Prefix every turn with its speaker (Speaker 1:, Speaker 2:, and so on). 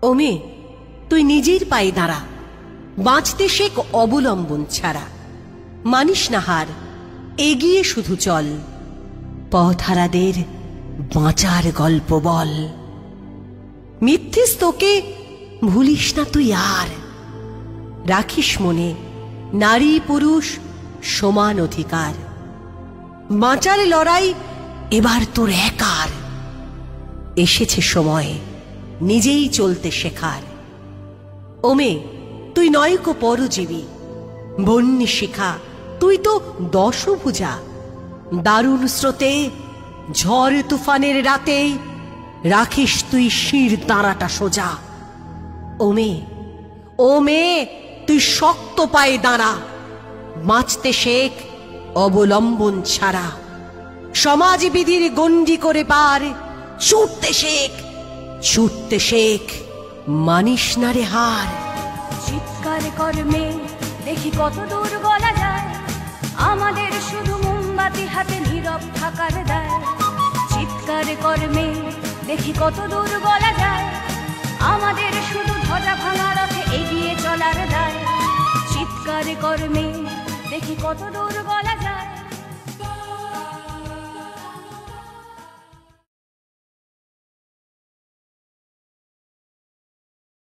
Speaker 1: ও মেয়ে, তুই নিজের পায়ে দাঁড়া, বাঁচতে শেখ অবলম্বন ছাড়া। মানিস না হার, এগিয়ে শুধু চল, পথহারাদের বাঁচার গল্প বল। মিথ্যিস তোকে ভুলিস না তুই আর, রাখিস মনে নারী পুরুষ সমান অধিকার। বাঁচার লড়াই এবার তোর একার, এসেছে সময় নিজেই চলতে শেখার। ও মেয়ে, তুই নয়কো পরজীবী, বন্যী শিখা তুই তো দশভুজা। দারুণ স্রোতে ঝড় তুফানের রাতে রাখিস তুই শির দাঁড়াটা সোজা। ও মেয়ে, ও মেয়ে, তুই শক্ত পায়ে দাঁড়া, বাঁচতে শেখ অবলম্বন ছাড়া। সমাজ বিধির গণ্ডি করে পার, ছুটতে শেখ, ছুটতে শেখ, মানিস না রে হার।
Speaker 2: চিৎকার কর্মে দেখি কত দূর গলা যায়, আমাদের শুধু মোমবাতি হাতে নীরব থাকার দায়। চিৎকার কর্মে দেখি কত দূর গলা যায়, আমাদের শুধু ধ্বজা ভাঙা রথে এগিয়ে চলার দায়। চিৎকার কর্মে দেখি কত দূর গলা যায়।